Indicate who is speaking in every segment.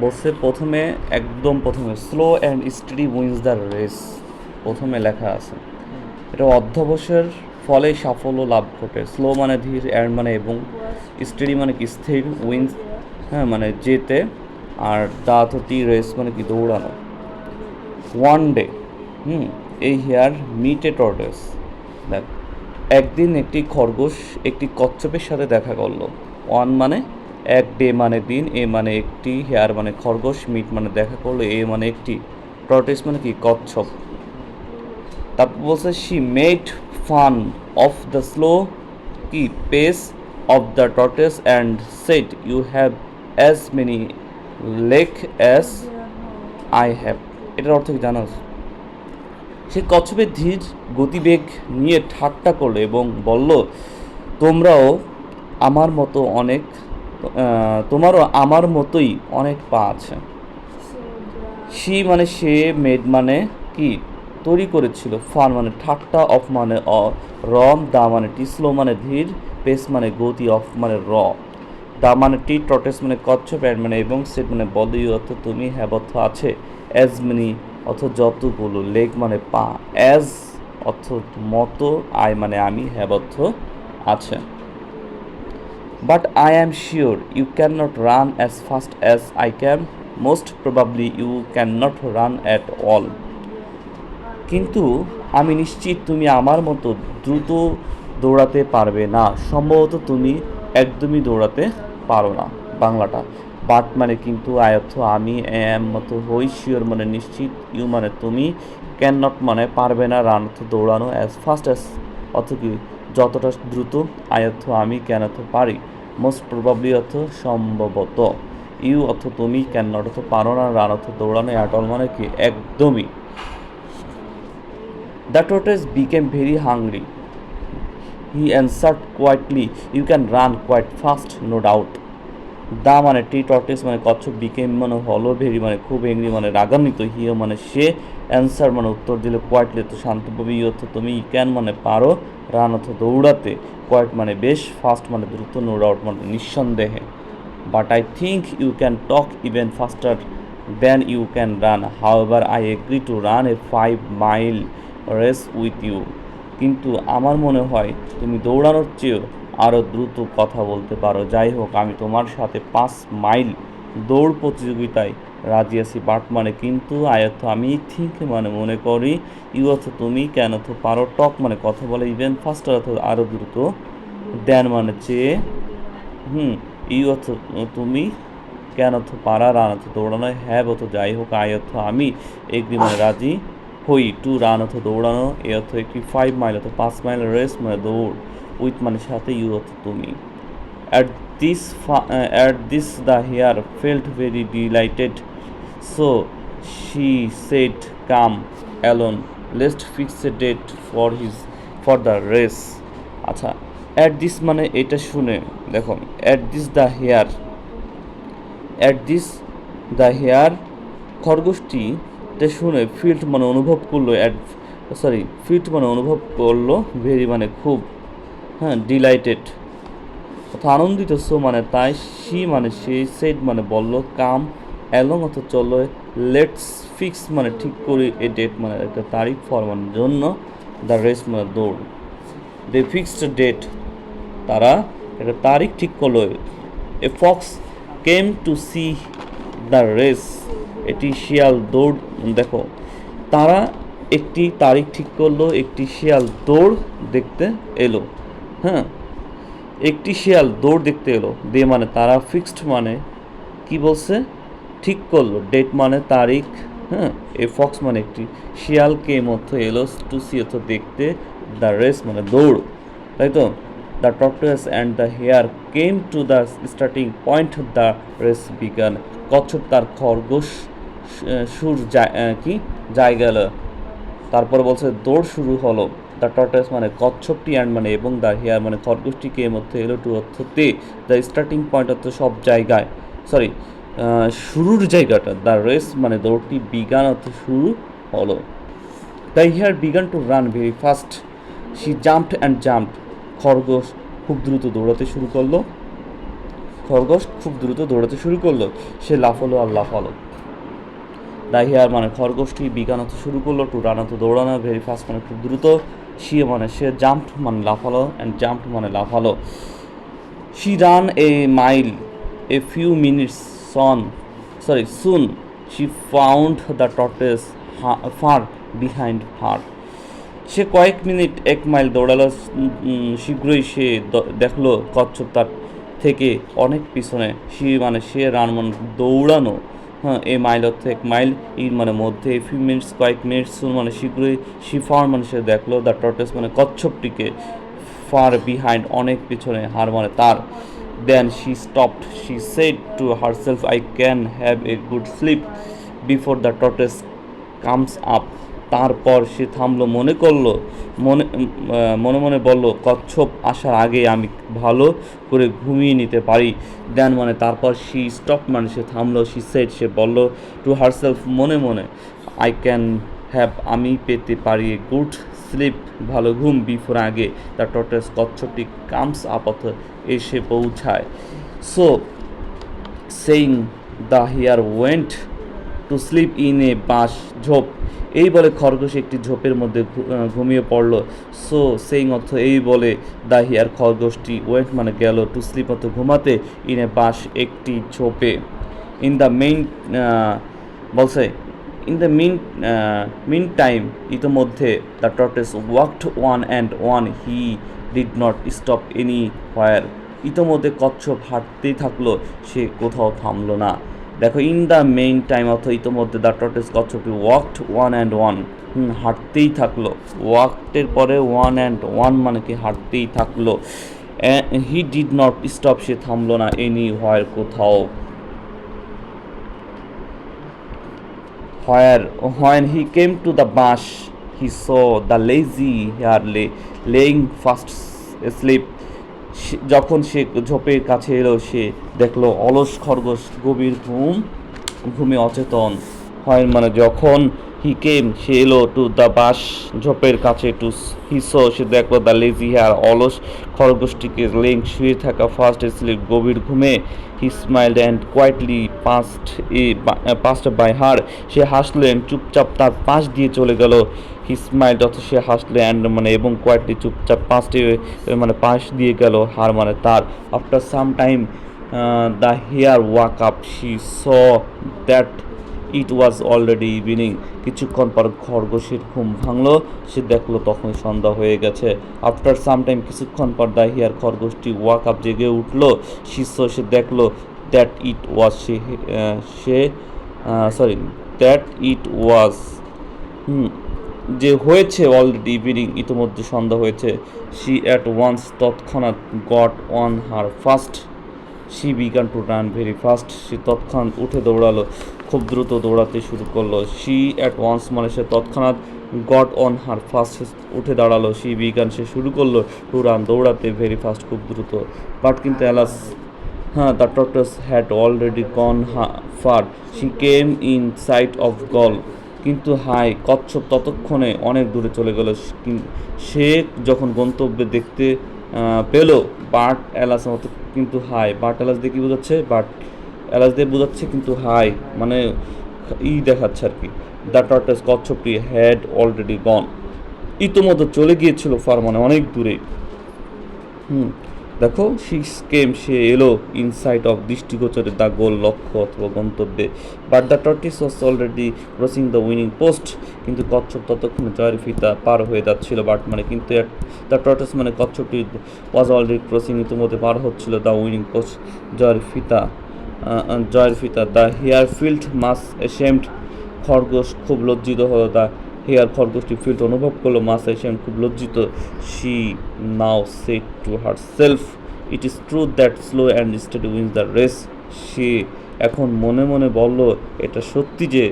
Speaker 1: বলছে প্রথমে, একদম প্রথমে slow and steady wins the race, প্রথমে লেখা আছে। এটা অধ্যবসায়ের ফলে সাফল্য লাভ ঘটে। স্লো মানে ধীর, অ্যান্ড মানে এবং, স্টেডি মানে কি স্থির, উইন্স হ্যাঁ মানে যেতে, আর দা তো টি রেস মানে কি দৌড়ানো। ওয়ান ডে এই হেয়ার মিট এ টর্টয়েস, দেখ একদিন একটি খরগোশ একটি কচ্ছপের সাথে দেখা করলো। ওয়ান মানে এক, ডে মানে দিন, এ মানে একটি, হেয়ার মানে খরগোশ, মিট মানে দেখা করলো, এ মানে একটি, টর্টয়েস মানে কি কচ্ছপ। তারপর বলছে she made fun of the slow কি pace of the tortoise and said you have as many leg as I have. এটার অর্থ কি জানো? সে কচ্ছপের ধীর গতিবেগ নিয়ে ঠাট্টা করলো এবং বলল, তোমরাও আমার মতো অনেক তোমারও আমার মতোই অনেক পা আছে। শি মানে সে, মেড মানে কি তৈরি করেছিল, ফান মানে ঠাট্টা, অফ মানে রম, দা মানে টি, স্লো মানে ধীর, পেস মানে গতি, অফ মানে দা মানে টি, টটেস মানে কচ্ছপ, অ্যান্ড মানে এবং, সেট মানে বলো, ইউ অর্থ তুমি, হ্যাভ অর্থ আছে, অ্যাজ মিনি অর্থ যতগুলো, লেগ মানে পা, অ্যাজ অর্থ মতো, আই মানে আমি, হ্যাভ অর্থ আছে। But I am sure you can not run as fast as I can, most probably you can not run at all. কিন্তু আমি নিশ্চিত তুমি আমার মতো দ্রুত দৌড়াতে পারবে না, সম্ভবত তুমি একদমই দৌড়াতে পারো না। বাংলাটা, বাট মানে কিন্তু, আই অর্থ আমি, এম মতো হই, শিওর মানে নিশ্চিত, ইউ মানে তুমি, ক্যান নট মানে পারবে না, রান অর্থ দৌড়ানো, অ্যাজ ফাস্ট অ্যাজ অর্থ কি যতটা দ্রুত, আই অর্থ আমি, ক্যান অর্থ পারি, মোস্ট প্রবাবলি অর্থ সম্ভবত, ইউ অর্থ তুমি, ক্যান নট অর্থ পারো না, রান অর্থ দৌড়ানো, অ্যাট অল মানে কি একদমই। The tortoise became very hungry. He answered quietly, you can run quite fast, no doubt. দা মানে টি, টর্টেস মানে কচ্ছপ, বিকেম মানে হলো, ভেরি মানে খুব, এংরি মানে রাগান্বিত, হিও মানে সে, অ্যান্সার মানে উত্তর দিলে, কোয়াইটলি তো শান্তভাবে, ই অর্থ তুমি, ই ক্যান মানে পারো, রান অর্থ দৌড়াতে, কোয়াইট মানে বেশ, ফাস্ট মানে দ্রুত, নো ডাউট মানে নিঃসন্দেহে। But I think you can talk even faster than you can run, however I agree to run a 5 mile race with you. কিন্তু আমার মনে হয় তুমি দৌড়ানোর চেয়েও আরও দ্রুত কথা বলতে পারো। যাই হোক, আমি তোমার সাথে 5 মাইল দৌড় প্রতিযোগিতায় রাজি আছি। বাট মানে কিন্তু, আই অর্থ আমি, থিঙ্ক মানে মনে করি, ইউ অর্থ তুমি, ক্যান অর্থ পারো, টক মানে কথা বলে, ইভেন ফাস্টার অর্থ আরও দ্রুত, দেন মানে চেয়ে, ইউ অর্থ তুমি, ক্যান অর্থ পারা, রান অর্থ দৌড়ানো, হ্যাভ অর্থ যাই হোক, আই অর্থ আমি, এগ্রি মানে রাজি হই, টু রান অর্থ দৌড়ানো, এ অর্থ একটি, 5 মাইল অর্থ 5 মাইল, রেস মানে দৌড়, উইথ মানে সাথে, ইউ অর্থ তুমি। At this the hare felt very delighted, so she said, "Come alone, let's fix a date for the race." আচ্ছা, অ্যাট দিস মানে এটা শুনে, দেখো at this the hare, at this the hare খরগোশটি এটা শুনে, ফিল্ড মানে অনুভব করলো, ফিল্ড মানে অনুভব করলো, ভেরি মানে খুব, ডিলাইটেড অর্থাৎ আনন্দিত, সো মানে তাই, সি মানে সে, সেড মানে বলল, কাম অ্যালং অর্থ চলো, লেটস ফিক্স মানে ঠিক করি, এ ডেট মানে একটা তারিখ, ফর মানে জন্য, দ্য রেস মানে দৌড়। দে ফিক্সড ডেট, তারা একটা তারিখ ঠিক করলো। A fox came to C the race, এটি শিয়াল দৌড়, দেখো তারা একটি তারিখ ঠিক করলো, একটি শিয়াল দৌড় দেখতে এলো। হ্যাঁ, একটি শিয়াল দৌড় দেখতে এলো। দে মানে তারা, ফিক্সড মানে কি বলছে, ঠিক করলো, ডেট মানে তারিখ, এ ফক্স মানে একটি শিয়াল, কেম অর্থ এলো, টু সি অর্থ দেখতে, দ্য রেস মানে দৌড়, তাই তো। The tortoise and the hare came to the starting point, the race began. কচ্ছপ তার খরগোশ সুর কি জায়গা, তারপরে বলছে দৌড় শুরু হলো। দ্য টর্টয়েস মানে কচ্ছপটি, অ্যান্ড মানে এবং, দ্য হেয়ার মানে খরগোশটি, কে মধ্যে এলো, টু অর্থ তে, দ্য স্টার্টিং পয়েন্ট অর্থ সব জায়গায়, সরি শুরুর জায়গাটা, দ্য রেস মানে দৌড়টি, বিগান অর্থ শুরু হলো। The hare began to run very fast, she jumped and jumped, খরগোশ খুব দ্রুত দৌড়াতে শুরু করলো। খরগোশ খুব দ্রুত দৌড়াতে শুরু করলো। সে লাফালো আর লাফালো। দ্য হেয়ার মানে খরগোশটি বিজ্ঞান হতে শুরু করলো, টু রান হতে দৌড়ানো, ভেরি ফাস্ট মানে খুব দ্রুত, সে মানে সে, জাম্পড মানে লাফালো, অ্যান্ড জাম্পড মানে লাফালো। She ran a mile a few minutes soon she found the tortoise far behind her. সে কয়েক মিনিট 1 মাইল দৌড়ালো, শীঘ্রই সে দেখলো কচ্ছপ তার থেকে অনেক পিছনে। মানে সে রান মানে দৌড়ানো, হ্যাঁ, এ মাইল অর্থ 1 মাইল, ইন মানে মধ্যে, ফিউ মিনিটস কয়েক মিনিট, সুন মানে শীঘ্রই, শি ফাউন্ড মানে সে দেখলো, দ্য টর্টেস মানে কচ্ছপটিকে, ফার বিহাইন্ড অনেক পিছনে, হার মানে তার। Then she stopped, she said to herself, I can have a good sleep before the tortoise comes up. তারপর সে থামলো, মনে মনে বলল, কচ্ছপ আসার আগে আমি ভালো করে ঘুমিয়ে নিতে পারি। দেন মানে তারপর, শি স্টপ মানে সে থামলো, শি সেড সে বলল, টু হারসেলফ মনে মনে, আই ক্যান হ্যাভ আমি পেতে পারি, এ গুড স্লিপ ভালো ঘুম, বিফোর আগে, দ্য টর্টয়েস কচ্ছপটি কামস আপ এসে পৌঁছায়। So saying the hare went to sleep in a বাঁশ ঝোপ। এই বলে খরগোশ একটি ঝোপের মধ্যে ঘুমিয়ে পড়ল। সো সেইং অর্থ এই বলে, দ্য হেয়ার খরগোশটি, ওয়েন্ট মানে গেল, টু স্লিপ অর্থ ঘুমাতে, ইন এ বাঁশ একটি ঝোপে। ইন দ্য বলছে ইন দ্য মিন টাইম ইতোমধ্যে, the tortoise walked one and one, he did not stop anywhere. ইতোমধ্যে কচ্ছপ হাঁটতেই থাকলো, সে কোথাও থামলো না। দেখো, ইন দ্য মেইন টাইম অর্থ ইতোমধ্যে, দ্য টর্টেস কচ্ছপটি, ওয়াকড ওয়ান অ্যান্ড ওয়ান, হাঁটতেই থাকলো। ওয়াকটের পরে ওয়ান অ্যান্ড ওয়ান মানে কি হাঁটতেই থাকলো। হি ডিড নট স্টপ সে থামলো না, এনি হোয়ার কোথাও। When he came to the bush, he saw the lazy hare laying fast asleep. যখন সে ঝোপের কাছে এলো, সে দেখলো অলস খরগোশ গভীর ঘুমে অচেতন। হয় মানে যখন, হি কেম সে এলো, টু দ্য বাস ঝোপের কাছে, টু হিসো সে দেখলো, দ্য লেজি হেয়ার অলস খরগোশটিকে, লেং শুয়ে থাকা, ফার্স্ট স্লিপ গভীর ঘুমে। He smiled and quietly passed by her সে হাসলো, অ্যান্ড চুপচাপ তার পাশ দিয়ে চলে গেল। হি স্মাইল্ড অর্থ সে হাসলো, অ্যান্ড মানে এবং কোয়াইটলি চুপচাপ মানে পাশ দিয়ে গেল, হার মানে তার। After some time the hare woke up, she saw that it was already evening. কিছুক্ষণ পর খরগোশের ঘুম ভাঙলো, সে দেখলো তখন সন্ধ্যা হয়ে গেছে। আফটার সাম টাইম কিছুক্ষণ পর, দ্য হেয়ার খরগোশটি ওয়াক আপ জেগে উঠলো, সে দেখলো, that it was that it ওয়াজ যে হয়েছে, অলরেডি ইভিনিং ইতিমধ্যে সন্ধ্যা হয়েছে। শি অ্যাট ওয়ান্স তৎক্ষণাৎ, got on her fast, she began to run very fast সে তৎক্ষণাৎ উঠে দৌড়ালো, খুব দ্রুত দৌড়াতে শুরু করলো। শি অ্যাট ওয়ান্স মানে সে তৎক্ষণাৎ, গট অন হার ফাস্ট সে উঠে দাঁড়ালো, শি বিগান সে শুরু করলো, টু রান দৌড়াতে ভেরি ফাস্ট খুব দ্রুত। বাট কিন্তু অ্যালাস, হ্যাঁ, the tortoise had already gone far, she came in sight of goal. কিন্তু হাই কচ্ছপ ততক্ষণে অনেক দূরে চলে গেল। সে যখন গন্তব্যে দেখতে পেল, বাট অ্যালাস মতো কিন্তু হাই, বাট অ্যালাস দিয়ে কী বোঝাচ্ছে, বাট অ্যালাস দিয়ে বোঝাচ্ছে কিন্তু হাই মানে দেখাচ্ছে আর কি। দ্য টর্টয়েস কচ্ছপটি হ্যাড অলরেডি গন ইতোমধ্যে চলে গিয়েছিল, ফার মানে অনেক দূরে। দেখো, সে এলো, ইনসাইট অফ দৃষ্টিগোচরে, দ্য গোল লক্ষ্য অথবা গন্তব্যে। But the tortoise was already crossing the winning post, কিন্তু কচ্ছপ ততক্ষণে জয়ের ফিতা পার হয়ে যাচ্ছিল। বাট মানে কিন্তু, দ্য টর্টয়েস মানে কচ্ছপটি, ওয়াজ অলরেডি ক্রসিং ইতিমধ্যে পার হচ্ছিল, দ্য উইনিং পোস্ট জয়ের ফিতা। The hare felt much ashamed, খরগোশ খুব লজ্জিত হলো। দ্য হেয়ার খরগোশটি ফিল্ড অনুভব করলো, মাস অ্যাশেমড খুব লজ্জিত। She now said to herself, it is true that slow and steady wins the race. সে এখন মনে মনে বলল, এটা সত্যি যে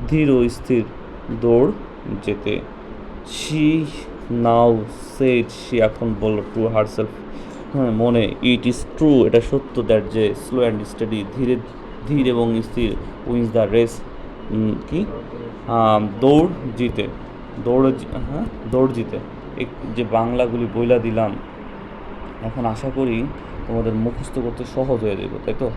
Speaker 1: ধীর ও স্থির দৌড় যেতে। শি নাও সেড সে এখন বলল, টু হার সেলফ মনে, ইট ইজ ট্রু এটা সত্য, দ্যাট যে স্লো অ্যান্ড স্টেডি ধীর এবং স্থির, উইন্স দ্য রেস কি দৌড় জিতে। যে বাংলাগুলি বইলা দিলাম, এখন আশা করি তোমাদের মুখস্থ করতে সহজ হয়ে যাবে, তাই তো?